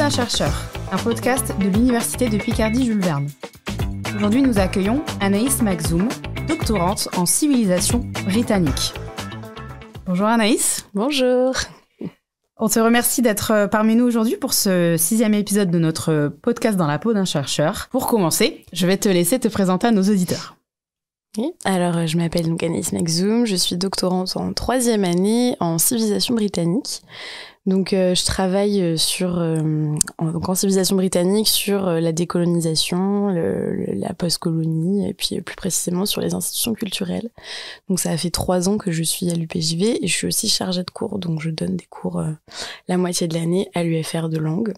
d'un chercheur, un podcast de l'Université de Picardie-Jules Verne. Aujourd'hui, nous accueillons Anaïs Maxzoum, doctorante en civilisation britannique. Bonjour Anaïs. Bonjour. On te remercie d'être parmi nous aujourd'hui pour ce 6e épisode de notre podcast Dans la peau d'un chercheur. Pour commencer, je vais te laisser te présenter à nos auditeurs. Oui, alors je m'appelle donc Anaïs Maxzoum, je suis doctorante en 3e année en civilisation britannique. Donc je travaille en civilisation britannique sur la décolonisation, la post-colonie et puis plus précisément sur les institutions culturelles. Donc ça fait 3 ans que je suis à l'UPJV et je suis aussi chargée de cours, donc je donne des cours la moitié de l'année à l'UFR de langue.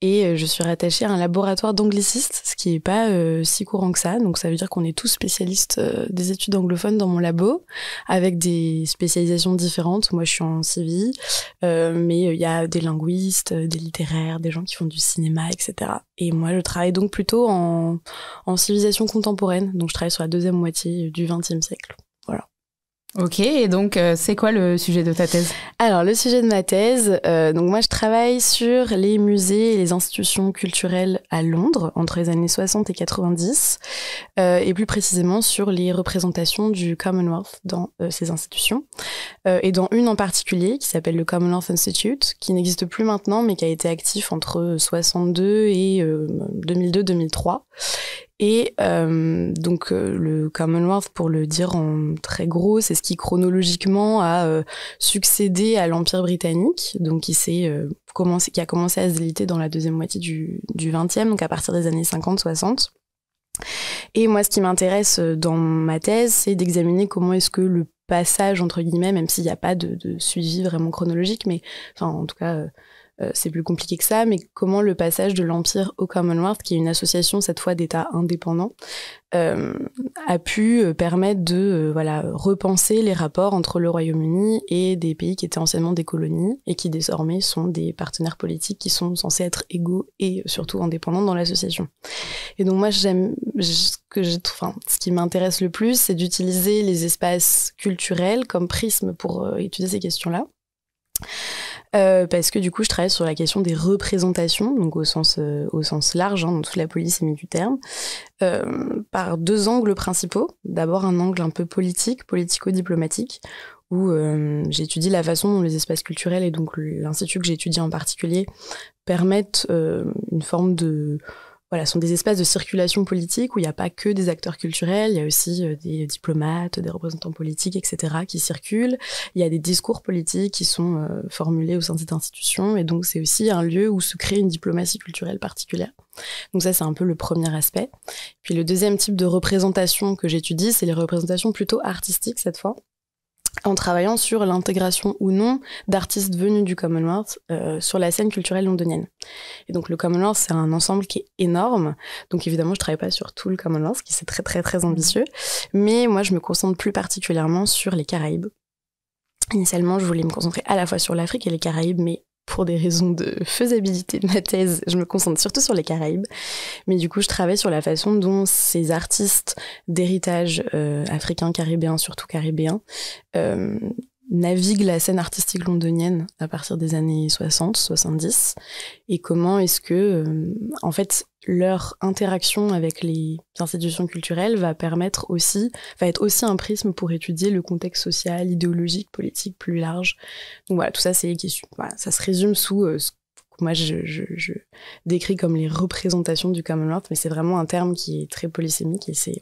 Et je suis rattachée à un laboratoire d'anglicistes, ce qui n'est pas si courant que ça. Donc ça veut dire qu'on est tous spécialistes des études anglophones dans mon labo, avec des spécialisations différentes. Moi, je suis en civi, mais il y a des linguistes, des littéraires, des gens qui font du cinéma, etc. Et moi, je travaille donc plutôt en civilisation contemporaine. Donc je travaille sur la 2e moitié du XXe siècle. Voilà. Ok, et donc c'est quoi le sujet de ta thèse ? Alors le sujet de ma thèse, donc moi je travaille sur les musées et les institutions culturelles à Londres entre les années 60 et 90, et plus précisément sur les représentations du Commonwealth dans ces institutions, et dans une en particulier qui s'appelle le Commonwealth Institute, qui n'existe plus maintenant mais qui a été actif entre 62 et 2002-2003. Et donc le Commonwealth, pour le dire en très gros, c'est ce qui chronologiquement a succédé à l'Empire britannique, donc qui a commencé à se déliter dans la 2e moitié du 20e, donc à partir des années 50-60. Et moi, ce qui m'intéresse dans ma thèse, c'est d'examiner comment est-ce que le passage, entre guillemets, même s'il n'y a pas de suivi vraiment chronologique, mais enfin en tout cas... c'est plus compliqué que ça, mais comment le passage de l'Empire au Commonwealth, qui est une association cette fois d'États indépendants, a pu permettre de repenser les rapports entre le Royaume-Uni et des pays qui étaient anciennement des colonies et qui désormais sont des partenaires politiques qui sont censés être égaux et surtout indépendants dans l'association. Et donc moi, ce qui m'intéresse le plus, c'est d'utiliser les espaces culturels comme prisme pour étudier ces questions-là. Parce que du coup je travaille sur la question des représentations, donc au sens large, dans toute la polysémie du terme, par 2 angles principaux. D'abord un angle un peu politico-diplomatique, où j'étudie la façon dont les espaces culturels et donc l'institut que j'étudie en particulier permettent une forme de... Voilà, ce sont des espaces de circulation politique où il n'y a pas que des acteurs culturels, il y a aussi des diplomates, des représentants politiques, etc. qui circulent. Il y a des discours politiques qui sont formulés au sein de cette institution, et donc c'est aussi un lieu où se crée une diplomatie culturelle particulière. Donc ça, c'est un peu le premier aspect. Puis le 2e type de représentation que j'étudie, c'est les représentations plutôt artistiques cette fois, en travaillant sur l'intégration ou non d'artistes venus du Commonwealth sur la scène culturelle londonienne. Et donc le Commonwealth, c'est un ensemble qui est énorme, donc évidemment je travaille pas sur tout le Commonwealth, qui c'est très très très ambitieux, mais moi je me concentre plus particulièrement sur les Caraïbes. Initialement, je voulais me concentrer à la fois sur l'Afrique et les Caraïbes, mais pour des raisons de faisabilité de ma thèse, je me concentre surtout sur les Caraïbes. Mais du coup, je travaille sur la façon dont ces artistes d'héritage africain, caribéen, surtout caribéen, naviguent la scène artistique londonienne à partir des années 60-70, et comment est-ce que, en fait, leur interaction avec les institutions culturelles va être aussi un prisme pour étudier le contexte social, idéologique, politique plus large. Donc voilà, tout ça, c'est les questions. Voilà, ça se résume sous ce que moi je décris comme les représentations du Commonwealth, mais c'est vraiment un terme qui est très polysémique et c'est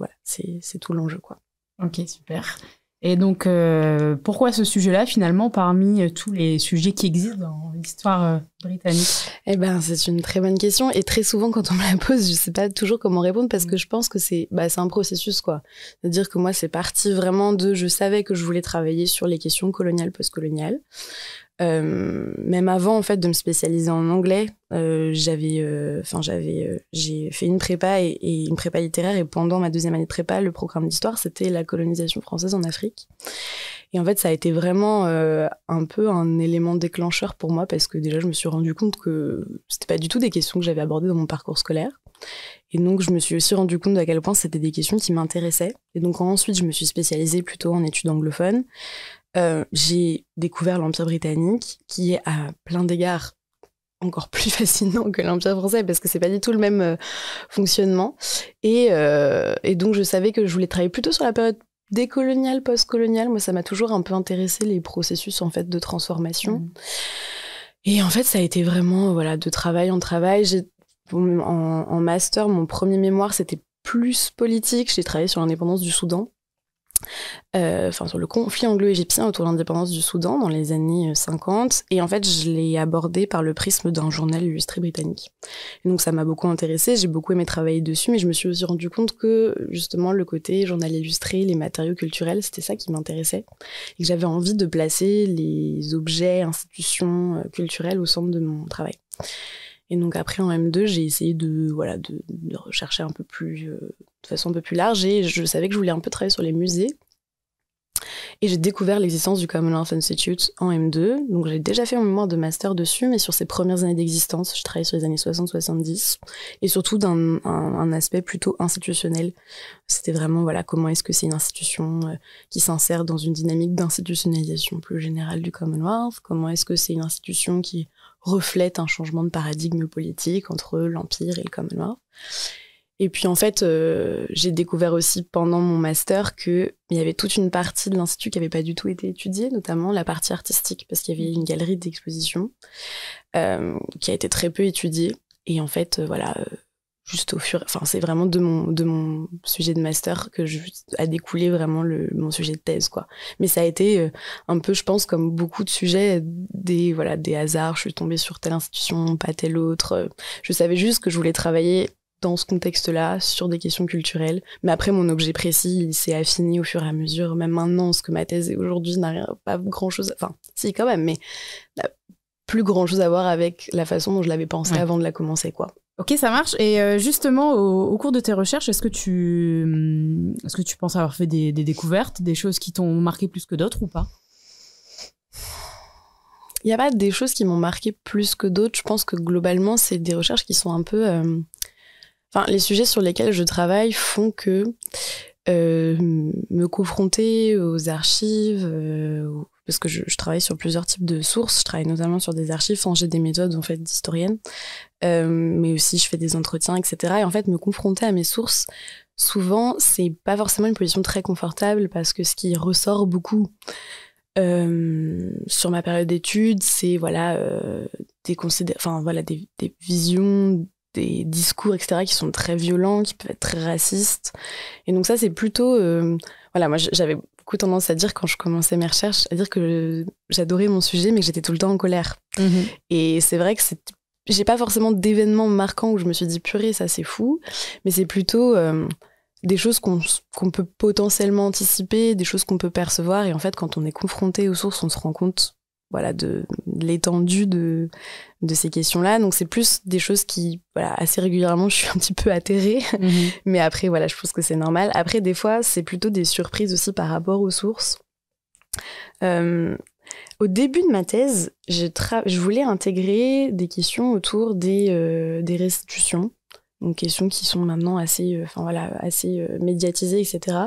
tout l'enjeu, quoi. Ok, super. Et donc, pourquoi ce sujet-là, finalement, parmi tous les sujets qui existent dans l'histoire britannique ? Eh ben, c'est une très bonne question. Et très souvent, quand on me la pose, je sais pas toujours comment répondre, parce que je pense que c'est un processus, quoi. C'est-à-dire que moi, c'est parti vraiment je savais que je voulais travailler sur les questions coloniales, post-coloniales. Même avant, en fait, de me spécialiser en anglais, j'ai fait une prépa et une prépa littéraire, et pendant ma 2e année de prépa, le programme d'histoire, c'était la colonisation française en Afrique. Et en fait, ça a été vraiment un peu un élément déclencheur pour moi, parce que déjà, je me suis rendu compte que c'était pas du tout des questions que j'avais abordées dans mon parcours scolaire. Et donc, je me suis aussi rendu compte à quel point c'était des questions qui m'intéressaient. Et donc, ensuite, je me suis spécialisée plutôt en études anglophones. J'ai découvert l'Empire britannique, qui est à plein d'égards encore plus fascinant que l'Empire français parce que c'est pas du tout le même fonctionnement. Et donc, je savais que je voulais travailler plutôt sur la période décoloniale, post-coloniale. Moi, ça m'a toujours un peu intéressé, les processus en fait de transformation. Et en fait, ça a été vraiment de travail en travail. En master, mon premier mémoire, c'était plus politique. J'ai travaillé sur l'indépendance du Soudan. Sur le conflit anglo-égyptien autour de l'indépendance du Soudan dans les années 50. Et en fait, je l'ai abordé par le prisme d'un journal illustré britannique. Et donc, ça m'a beaucoup intéressée. J'ai beaucoup aimé travailler dessus, mais je me suis aussi rendu compte que, justement, le côté journal illustré, les matériaux culturels, c'était ça qui m'intéressait. Et que j'avais envie de placer les objets, institutions culturelles au centre de mon travail. Et donc après, en M2, j'ai essayé de rechercher un peu plus, de façon un peu plus large, et je savais que je voulais un peu travailler sur les musées. Et j'ai découvert l'existence du Commonwealth Institute en M2. Donc j'ai déjà fait mon mémoire de master dessus, mais sur ses premières années d'existence, je travaillais sur les années 60-70, et surtout d'un aspect plutôt institutionnel. C'était vraiment, comment est-ce que c'est une institution qui s'insère dans une dynamique d'institutionnalisation plus générale du Commonwealth, comment est-ce que c'est une institution qui reflète un changement de paradigme politique entre l'Empire et le Commonwealth. Et puis en fait, j'ai découvert aussi pendant mon master qu'il y avait toute une partie de l'Institut qui n'avait pas du tout été étudiée, notamment la partie artistique, parce qu'il y avait une galerie d'exposition qui a été très peu étudiée. Et en fait, juste c'est vraiment de mon sujet de master que a découlé vraiment mon sujet de thèse, quoi. Mais ça a été un peu, je pense, comme beaucoup de sujets, des hasards. Je suis tombée sur telle institution, pas telle autre. Je savais juste que je voulais travailler dans ce contexte-là, sur des questions culturelles. Mais après, mon objet précis, il s'est affiné au fur et à mesure. Même maintenant, ce que ma thèse est aujourd'hui pas grand-chose... Enfin, si, quand même, mais n'a plus grand-chose à voir avec la façon dont je l'avais pensé avant de la commencer, quoi. Ok, ça marche. Et justement, au cours de tes recherches, est-ce que tu penses avoir fait des découvertes, des choses qui t'ont marqué plus que d'autres ou pas ? Il n'y a pas des choses qui m'ont marqué plus que d'autres. Je pense que globalement, c'est des recherches qui sont un peu... les sujets sur lesquels je travaille font que me confronter aux archives, parce que je travaille sur plusieurs types de sources. Je travaille notamment sur des archives, j'ai des méthodes en fait d'historienne, mais aussi je fais des entretiens, etc. Et en fait, me confronter à mes sources, souvent, c'est pas forcément une position très confortable, parce que ce qui ressort beaucoup sur ma période d'études, c'est des visions, des discours, etc., qui sont très violents, qui peuvent être très racistes. Et donc ça, c'est plutôt... moi, j'avais beaucoup tendance à dire, quand je commençais mes recherches, à dire que j'adorais mon sujet, mais que j'étais tout le temps en colère. Et c'est vrai que j'ai pas forcément d'événements marquants où je me suis dit, purée, ça c'est fou, mais c'est plutôt des choses qu'on peut potentiellement anticiper, des choses qu'on peut percevoir, et en fait, quand on est confronté aux sources, on se rend compte de l'étendue de ces questions-là. Donc, c'est plus des choses qui, assez régulièrement, je suis un petit peu atterrée. Mais après, je pense que c'est normal. Après, des fois, c'est plutôt des surprises aussi par rapport aux sources. Au début de ma thèse, je voulais intégrer des questions autour des restitutions. Donc, questions qui sont maintenant assez médiatisées, etc.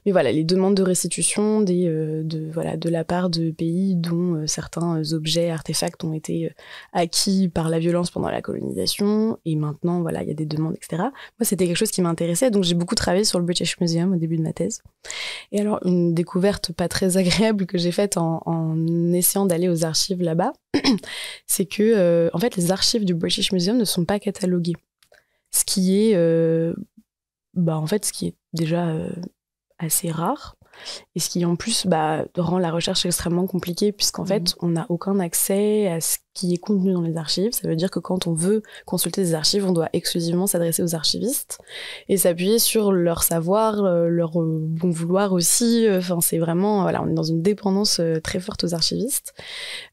Mais les demandes de restitution de la part de pays dont certains objets, artefacts ont été acquis par la violence pendant la colonisation. Et maintenant, il y a des demandes, etc. Moi, c'était quelque chose qui m'intéressait. Donc, j'ai beaucoup travaillé sur le British Museum au début de ma thèse. Et alors, une découverte pas très agréable que j'ai faite en essayant d'aller aux archives là-bas, c'est que, en fait, les archives du British Museum ne sont pas cataloguées. Ce qui est, ce qui est déjà assez rare, et ce qui en plus rend la recherche extrêmement compliquée, puisqu'en fait on n'a aucun accès à ce qui est contenu dans les archives. Ça veut dire que quand on veut consulter des archives, on doit exclusivement s'adresser aux archivistes et s'appuyer sur leur savoir, leur bon vouloir aussi. C'est vraiment, on est dans une dépendance très forte aux archivistes,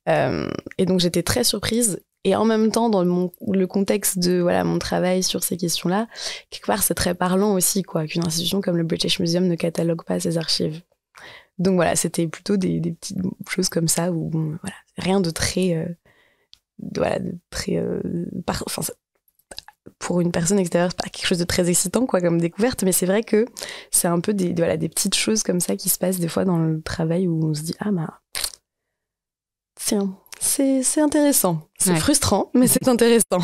et donc j'étais très surprise. Et en même temps, dans le contexte de mon travail sur ces questions-là, quelque part, c'est très parlant aussi, qu'une institution comme le British Museum ne catalogue pas ses archives. Donc c'était plutôt des petites choses comme ça, où rien de très... pour une personne extérieure, c'est pas quelque chose de très excitant, comme découverte, mais c'est vrai que c'est un peu des petites choses comme ça qui se passent des fois dans le travail, où on se dit, tiens... c'est intéressant. C'est frustrant, mais c'est intéressant.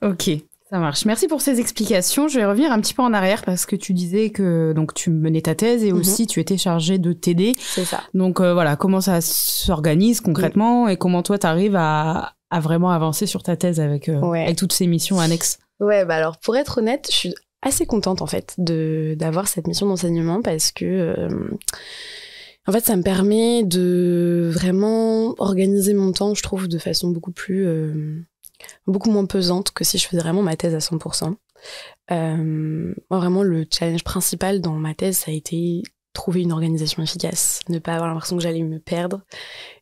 Ok, ça marche. Merci pour ces explications. Je vais revenir un petit peu en arrière parce que tu disais que donc, tu menais ta thèse et aussi tu étais chargée de t'aider. C'est ça. Donc voilà, comment ça s'organise concrètement et comment toi, tu arrives à vraiment avancer sur ta thèse avec toutes ces missions annexes? Ouais, bah alors pour être honnête, je suis assez contente en fait d'avoir cette mission d'enseignement parce que en fait ça me permet de vraiment organiser mon temps, je trouve, de façon beaucoup moins pesante que si je faisais vraiment ma thèse à 100%. Moi vraiment le challenge principal dans ma thèse, ça a été trouver une organisation efficace, ne pas avoir l'impression que j'allais me perdre.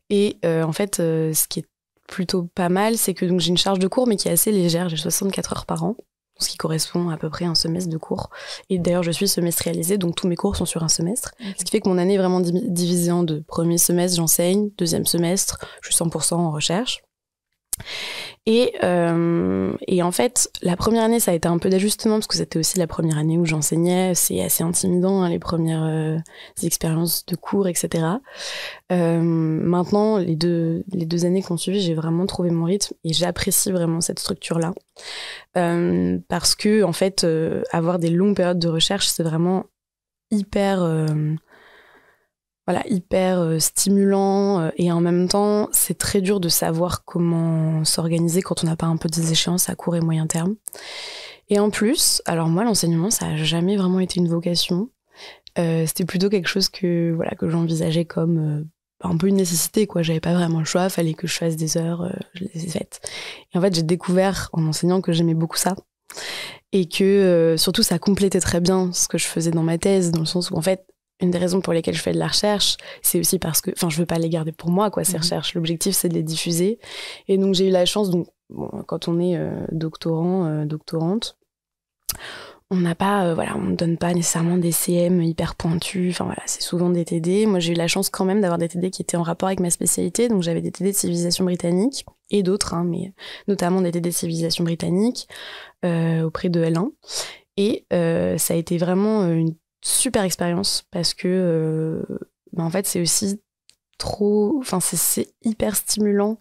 Et en fait ce qui est plutôt pas mal, c'est que donc, j'ai une charge de cours mais qui est assez légère, j'ai 64 heures par an, ce qui correspond à peu près à un semestre de cours. Et d'ailleurs, je suis semestrialisée, donc tous mes cours sont sur un semestre. Ce qui fait que mon année est vraiment divisée en deux. Premier semestre, j'enseigne. Deuxième semestre, je suis 100% en recherche. Et en fait, la première année, ça a été un peu d'ajustement parce que c'était aussi la première année où j'enseignais. C'est assez intimidant, hein, les premières expériences de cours, etc. Maintenant, les deux années qui ont suivi, j'ai vraiment trouvé mon rythme et j'apprécie vraiment cette structure-là. Parce que, en fait, avoir des longues périodes de recherche, c'est vraiment hyper stimulant et en même temps c'est très dur de savoir comment s'organiser quand on n'a pas un peu des échéances à court et moyen terme. Et en plus, alors moi l'enseignement ça a jamais vraiment été une vocation, c'était plutôt quelque chose que j'envisageais comme un peu une nécessité quoi, j'avais pas vraiment le choix, fallait que je fasse des heures, je les ai faites. Et en fait j'ai découvert en enseignant que j'aimais beaucoup ça et que surtout ça complétait très bien ce que je faisais dans ma thèse, dans le sens où en fait une des raisons pour lesquelles je fais de la recherche, c'est aussi parce que, je veux pas les garder pour moi, quoi, ces recherches. L'objectif, c'est de les diffuser. Et donc, j'ai eu la chance, quand on est doctorante, on n'a pas, on ne donne pas nécessairement des CM hyper pointus. C'est souvent des TD. Moi, j'ai eu la chance quand même d'avoir des TD qui étaient en rapport avec ma spécialité. Donc, j'avais des TD de civilisation britannique et d'autres, mais notamment des TD de civilisation britannique auprès de L1. Et ça a été vraiment une super expérience parce que en fait c'est aussi c'est hyper stimulant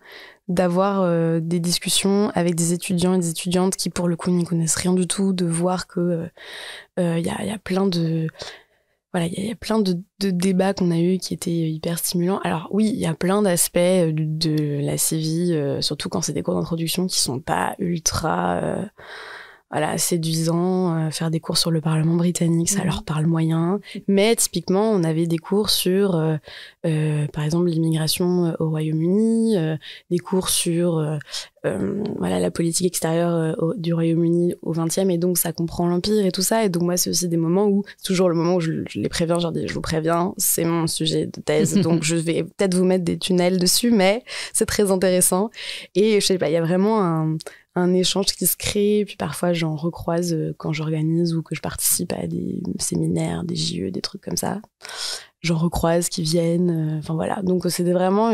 d'avoir des discussions avec des étudiants et des étudiantes qui pour le coup n'y connaissent rien du tout, de voir que y a plein de il y a plein de débats qu'on a eus qui étaient hyper stimulants. Alors oui, il y a plein d'aspects de la civie, surtout quand c'est des cours d'introduction qui sont pas ultra séduisant, faire des cours sur le Parlement britannique, ça leur parle moyen. Mais typiquement, on avait des cours sur, par exemple, l'immigration au Royaume-Uni, des cours sur la politique extérieure du Royaume-Uni au XXe, et donc ça comprend l'Empire et tout ça. Et donc moi, c'est aussi des moments où, toujours le moment où je les préviens, je leur dis, je vous préviens, c'est mon sujet de thèse, donc je vais peut-être vous mettre des tunnels dessus, mais c'est très intéressant. Et je sais pas, il y a vraiment un échange qui se crée, puis parfois j'en recroise quand j'organise ou que je participe à des séminaires, des JE, des trucs comme ça. J'en recroise qui viennent, donc c'était vraiment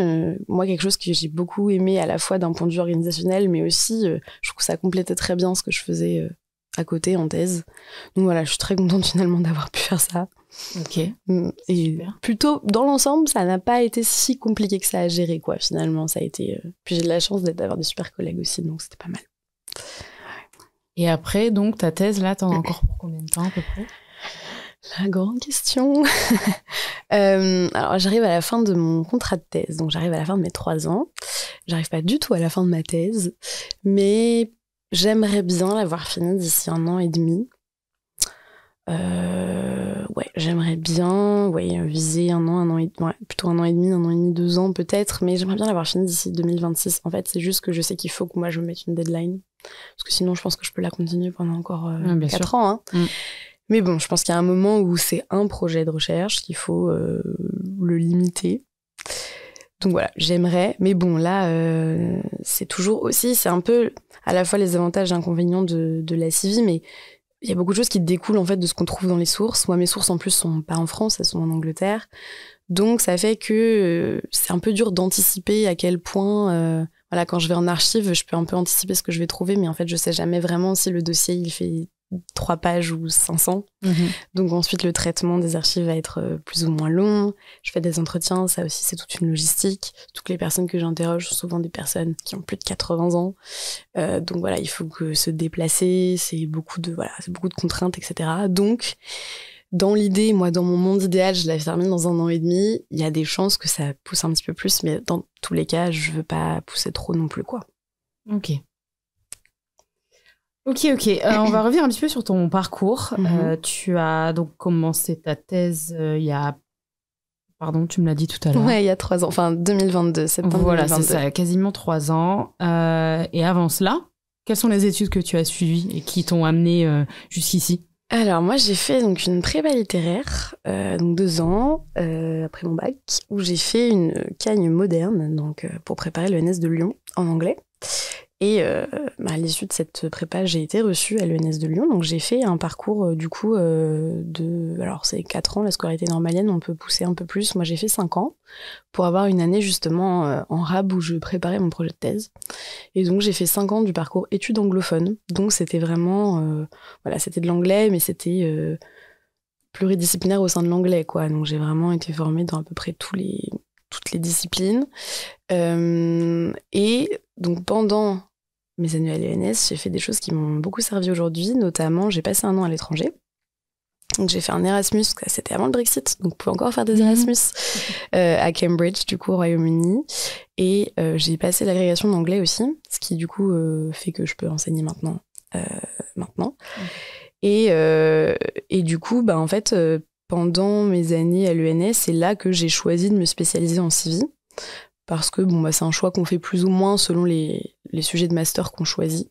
moi quelque chose que j'ai beaucoup aimé à la fois d'un point de vue organisationnel, mais aussi je trouve que ça complétait très bien ce que je faisais à côté en thèse. Donc voilà, je suis très contente finalement d'avoir pu faire ça. Ok. Et super. Plutôt dans l'ensemble, ça n'a pas été si compliqué que ça à gérer quoi. Finalement, ça a été. Puis j'ai de la chance d'avoir des super collègues aussi, donc c'était pas mal. Et après, donc ta thèse là, t'en as encore pour combien de temps à peu près? La grande question. Alors j'arrive à la fin de mon contrat de thèse, donc j'arrive à la fin de mes 3 ans. J'arrive pas du tout à la fin de ma thèse, mais j'aimerais bien l'avoir finie d'ici 1 an et demi. J'aimerais bien viser plutôt 1 an et demi, 2 ans peut-être, mais j'aimerais bien l'avoir fini d'ici 2026. En fait, c'est juste que je sais qu'il faut que moi je me mette une deadline, parce que sinon je pense que je peux la continuer pendant encore 4 ans. Hein. Mais bon, je pense qu'il y a un moment où c'est un projet de recherche, qu'il faut le limiter. Donc voilà, j'aimerais, mais bon là, c'est toujours aussi, c'est un peu à la fois les avantages et inconvénients de la civie, mais il y a beaucoup de choses qui découlent en fait de ce qu'on trouve dans les sources. Moi, mes sources en plus sont pas en France, elles sont en Angleterre. Donc ça fait que c'est un peu dur d'anticiper à quel point, quand je vais en archive, je peux un peu anticiper ce que je vais trouver, mais en fait, je sais jamais vraiment si le dossier il fait 3 pages ou 500. Donc ensuite, le traitement des archives va être plus ou moins long. Je fais des entretiens, ça aussi, c'est toute une logistique. Toutes les personnes que j'interroge sont souvent des personnes qui ont plus de 80 ans. Donc voilà, il faut que se déplacer, c'est beaucoup de contraintes, etc. Donc, dans l'idée, moi, dans mon monde idéal, je la termine dans 1 an et demi. Il y a des chances que ça pousse un petit peu plus, mais dans tous les cas, je veux pas pousser trop non plus, quoi. Ok. On va revenir un petit peu sur ton parcours. Tu as donc commencé ta thèse il y a... Pardon, tu me l'as dit tout à l'heure. Ouais, il y a 3 ans. Enfin, 2022, septembre 2022. Voilà, c'est ça, quasiment 3 ans. Et avant cela, quelles sont les études que tu as suivies et qui t'ont amené jusqu'ici ? Alors, moi, j'ai fait donc une prépa littéraire, donc 2 ans, après mon bac, où j'ai fait une cagne moderne, donc pour préparer l'ENS de Lyon en anglais. Et à l'issue de cette prépa, j'ai été reçue à l'ENS de Lyon. Donc j'ai fait un parcours alors c'est 4 ans, la scolarité normalienne, on peut pousser un peu plus. Moi j'ai fait 5 ans pour avoir une année justement en RAB où je préparais mon projet de thèse. Et donc j'ai fait 5 ans du parcours études anglophones. Donc c'était vraiment, c'était de l'anglais, mais c'était pluridisciplinaire au sein de l'anglais, quoi. Donc j'ai vraiment été formée dans à peu près toutes les disciplines. Et donc pendant mes années à l'ENS, j'ai fait des choses qui m'ont beaucoup servi aujourd'hui. Notamment, j'ai passé 1 an à l'étranger. Donc j'ai fait un Erasmus, c'était avant le Brexit, donc on pouvait encore faire des Erasmus à Cambridge, du coup au Royaume-Uni. Et j'ai passé l'agrégation d'anglais aussi, ce qui du coup fait que je peux enseigner maintenant. Et du coup, en fait, pendant mes années à l'ENS, c'est là que j'ai choisi de me spécialiser en CIVI. Parce que c'est un choix qu'on fait plus ou moins selon les sujets de master qu'on choisit.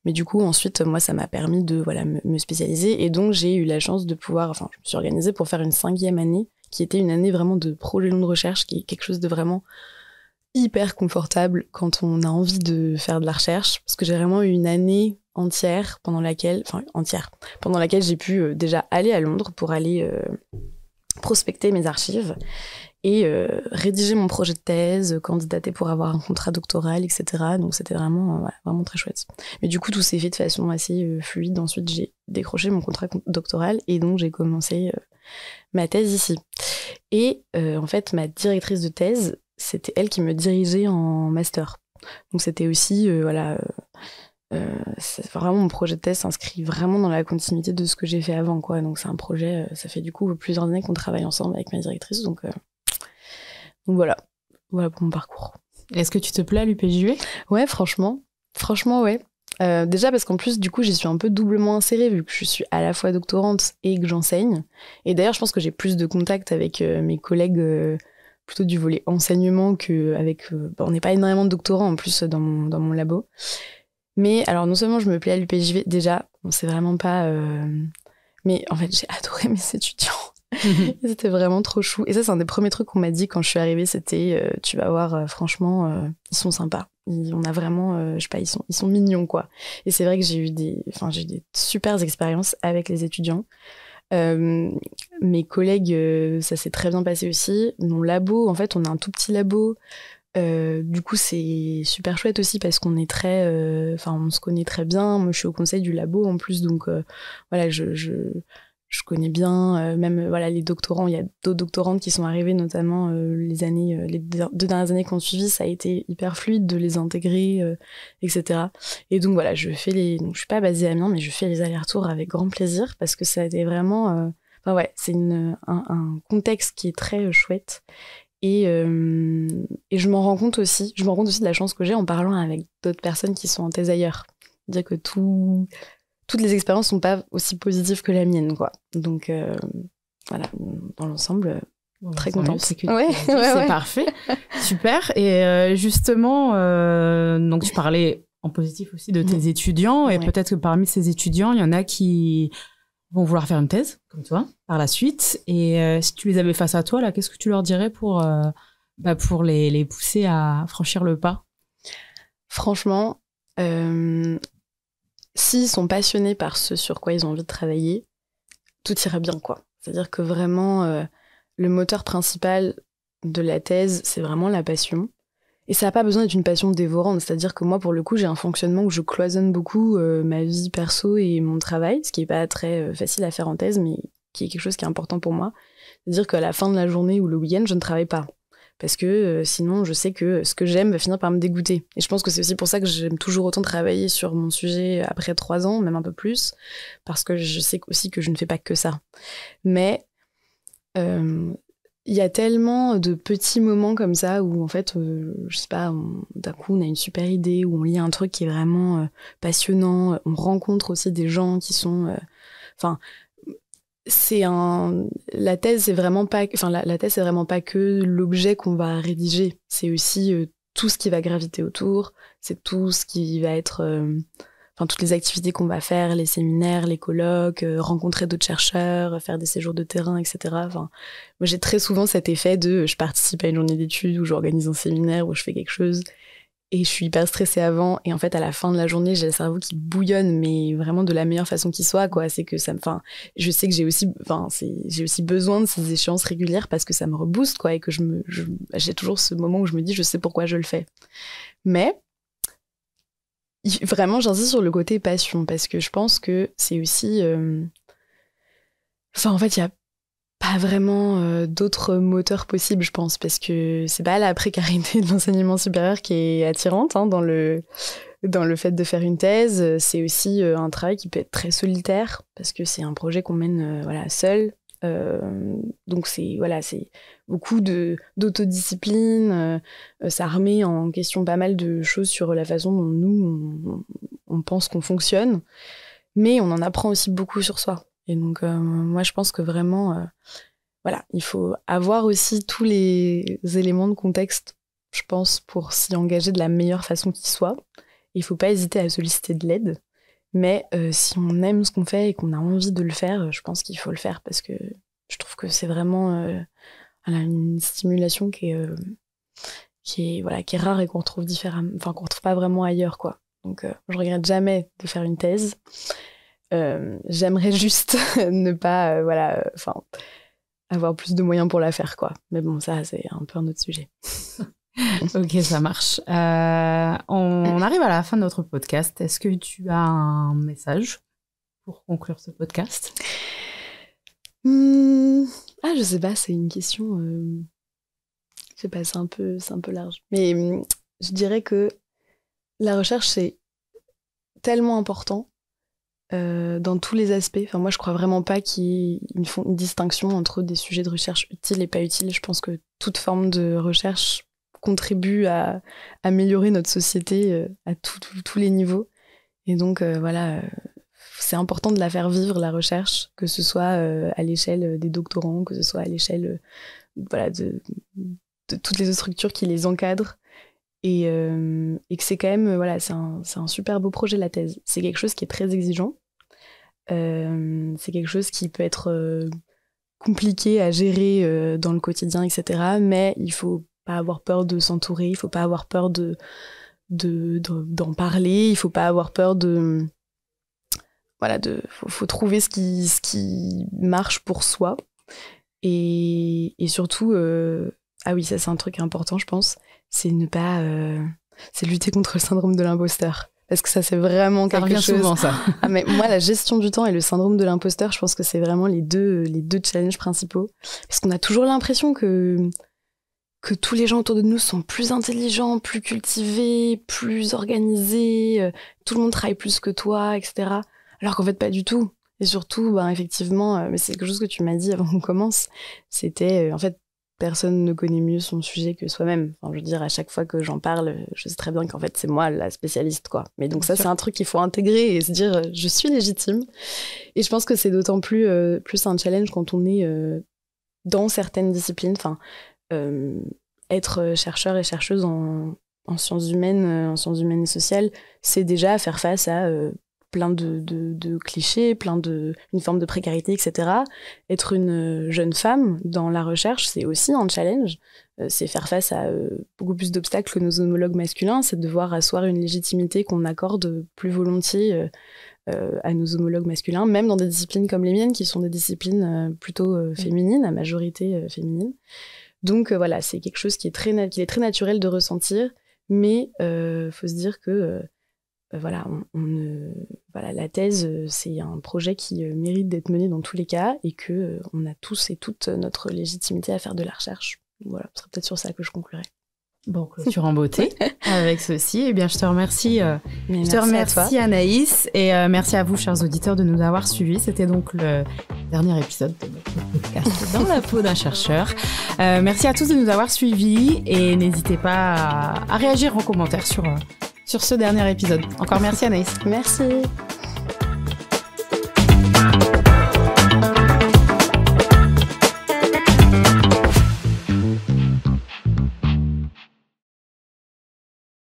Mais du coup, ensuite, moi, ça m'a permis de me spécialiser. Et donc, j'ai eu la chance de pouvoir... je me suis organisée pour faire une 5e année, qui était une année vraiment de projet long de recherche, qui est quelque chose de vraiment hyper confortable quand on a envie de faire de la recherche. Parce que j'ai vraiment eu une année entière pendant laquelle j'ai pu déjà aller à Londres pour aller prospecter mes archives et rédiger mon projet de thèse, candidater pour avoir un contrat doctoral, etc. Donc c'était vraiment très chouette. Mais du coup, tout s'est fait de façon assez fluide. Ensuite, j'ai décroché mon contrat doctoral et donc j'ai commencé ma thèse ici. Et en fait, ma directrice de thèse, c'était elle qui me dirigeait en master. Donc c'était aussi, vraiment mon projet de thèse s'inscrit vraiment dans la continuité de ce que j'ai fait avant, quoi. Donc c'est un projet, ça fait du coup plusieurs années qu'on travaille ensemble avec ma directrice, donc voilà pour mon parcours. Est-ce que tu te plais à l'UPJUE ? Ouais, franchement ouais. Déjà parce qu'en plus du coup j'y suis un peu doublement insérée vu que je suis à la fois doctorante et que j'enseigne. Et d'ailleurs je pense que j'ai plus de contact avec mes collègues plutôt du volet enseignement qu'avec... on n'est pas énormément de doctorants en plus dans mon labo. Mais alors non seulement je me plais à l'UPJV, déjà, c'est vraiment pas... Mais en fait j'ai adoré mes étudiants. C'était vraiment trop chou. Et ça, c'est un des premiers trucs qu'on m'a dit quand je suis arrivée, c'était tu vas voir, franchement, ils sont sympas. On a vraiment, ils sont mignons, quoi. Et c'est vrai que j'ai eu des super expériences avec les étudiants. Mes collègues, ça s'est très bien passé aussi. Mon labo, en fait, on a un tout petit labo. Du coup, c'est super chouette aussi parce qu'on est on se connaît très bien. Moi, je suis au conseil du labo en plus, donc je connais bien, même les doctorants. Il y a d'autres doctorantes qui sont arrivées, notamment les 2 dernières années qu'on suivi. Ça a été hyper fluide de les intégrer, etc. Et donc je suis pas basée à Amiens, mais je fais les allers-retours avec grand plaisir parce que ça a été vraiment, c'est un contexte qui est très chouette. Et je m'en rends compte aussi. Je me rends compte aussi de la chance que j'ai en parlant avec d'autres personnes qui sont en thèse ailleurs. C'est-à-dire que toutes les expériences sont pas aussi positives que la mienne, quoi. Donc dans l'ensemble, très contente. C'est parfait, super. Et justement, donc tu parlais en positif aussi de tes étudiants, et peut-être que parmi ces étudiants, il y en a qui vont vouloir faire une thèse, comme toi, par la suite. Et si tu les avais face à toi, là, qu'est-ce que tu leur dirais pour les pousser à franchir le pas ? Franchement, s'ils sont passionnés par ce sur quoi ils ont envie de travailler, tout ira bien, quoi. C'est-à-dire que vraiment, le moteur principal de la thèse, c'est vraiment la passion. Et ça n'a pas besoin d'être une passion dévorante, c'est-à-dire que moi, pour le coup, j'ai un fonctionnement où je cloisonne beaucoup ma vie perso et mon travail, ce qui n'est pas très facile à faire en thèse, mais qui est quelque chose qui est important pour moi. C'est-à-dire qu'à la fin de la journée ou le week-end, je ne travaille pas. Parce que sinon, je sais que ce que j'aime va finir par me dégoûter. Et je pense que c'est aussi pour ça que j'aime toujours autant travailler sur mon sujet après 3 ans, même un peu plus, parce que je sais aussi que je ne fais pas que ça. Mais il y a tellement de petits moments comme ça où, en fait, je sais pas, d'un coup, on a une super idée, où on lit un truc qui est vraiment passionnant, on rencontre aussi des gens qui sont... la thèse c'est vraiment pas que l'objet qu'on va rédiger, c'est aussi tout ce qui va graviter autour, c'est tout ce qui va être toutes les activités qu'on va faire, les séminaires, les colloques, rencontrer d'autres chercheurs, faire des séjours de terrain, etc. Moi j'ai très souvent cet effet de je participe à une journée d'études ou j'organise un séminaire où je fais quelque chose et je suis hyper stressée avant, et en fait à la fin de la journée j'ai le cerveau qui bouillonne, mais vraiment de la meilleure façon qui soit, quoi. C'est que je sais que j'ai aussi besoin de ces échéances régulières parce que ça me rebooste, quoi, et que j'ai toujours ce moment où je me dis je sais pourquoi je le fais. Mais vraiment j'insiste sur le côté passion, parce que je pense que c'est aussi en fait il y a pas vraiment d'autres moteurs possibles, je pense, parce que c'est pas la précarité de l'enseignement supérieur qui est attirante dans le fait de faire une thèse. C'est aussi un travail qui peut être très solitaire, parce que c'est un projet qu'on mène seul. Donc c'est beaucoup d'autodiscipline. Ça remet en question pas mal de choses sur la façon dont nous on pense qu'on fonctionne, mais on en apprend aussi beaucoup sur soi. Et donc, moi, je pense que vraiment, il faut avoir aussi tous les éléments de contexte, je pense, pour s'y engager de la meilleure façon qui soit. Il ne faut pas hésiter à solliciter de l'aide. Mais si on aime ce qu'on fait et qu'on a envie de le faire, je pense qu'il faut le faire, parce que je trouve que c'est vraiment une stimulation qui est rare et qu'on retrouve qu'on retrouve pas vraiment ailleurs, quoi. Donc, je regrette jamais de faire une thèse. J'aimerais juste ne pas avoir plus de moyens pour la faire, quoi. Mais bon, ça c'est un peu un autre sujet. Ok, ça marche. On arrive à la fin de notre podcast. Est-ce que tu as un message pour conclure ce podcast? Je sais pas, c'est une question je sais pas, c'est un peu large, mais je dirais que la recherche c'est tellement important dans tous les aspects. Enfin, moi, je crois vraiment pas qu'il y ait une distinction entre des sujets de recherche utiles et pas utiles. Je pense que toute forme de recherche contribue à améliorer notre société à tous les niveaux. Et donc, c'est important de la faire vivre, la recherche, que ce soit à l'échelle des doctorants, que ce soit à l'échelle de toutes les autres structures qui les encadrent. Et que c'est quand même, c'est un super beau projet, la thèse. C'est quelque chose qui est très exigeant. C'est quelque chose qui peut être compliqué à gérer dans le quotidien, etc. Mais il faut pas avoir peur de s'entourer, il faut pas avoir peur d'en parler, il faut pas avoir peur faut trouver ce qui marche pour soi. Et surtout, ça c'est un truc important, je pense, c'est c'est lutter contre le syndrome de l'imposteur. Parce que ça, c'est vraiment quelque chose... Ça revient souvent, ça. Mais moi, la gestion du temps et le syndrome de l'imposteur, je pense que c'est vraiment les deux challenges principaux. Parce qu'on a toujours l'impression que tous les gens autour de nous sont plus intelligents, plus cultivés, plus organisés, tout le monde travaille plus que toi, etc. Alors qu'en fait, pas du tout. Et surtout, effectivement, mais c'est quelque chose que tu m'as dit avant qu'on commence, c'était, en fait, personne ne connaît mieux son sujet que soi-même. Enfin, je veux dire, à chaque fois que j'en parle, je sais très bien qu'en fait, c'est moi la spécialiste, quoi. Mais donc ça, c'est un truc qu'il faut intégrer et se dire, je suis légitime. Et je pense que c'est d'autant plus un challenge quand on est dans certaines disciplines. Enfin, être chercheur et chercheuse en sciences humaines et sociales, c'est déjà faire face à plein de clichés, une forme de précarité, etc. Être une jeune femme dans la recherche, c'est aussi un challenge. C'est faire face à beaucoup plus d'obstacles que nos homologues masculins. C'est devoir asseoir une légitimité qu'on accorde plus volontiers à nos homologues masculins, même dans des disciplines comme les miennes, qui sont des disciplines plutôt féminines, à majorité féminine. Donc voilà, c'est quelque chose qui est très naturel de ressentir, mais faut se dire que voilà, voilà, la thèse, c'est un projet qui mérite d'être mené dans tous les cas et que on a tous et toutes notre légitimité à faire de la recherche. Voilà, ce serait peut-être sur ça que je conclurai. Bon, clôture en beauté avec ceci. Eh bien, je te remercie, Anaïs, et merci à vous, chers auditeurs, de nous avoir suivis. C'était donc le dernier épisode de notre podcast Dans la peau d'un chercheur. Merci à tous de nous avoir suivis et n'hésitez pas à réagir en commentaire sur ce dernier épisode. Encore merci, Anaïs. Merci.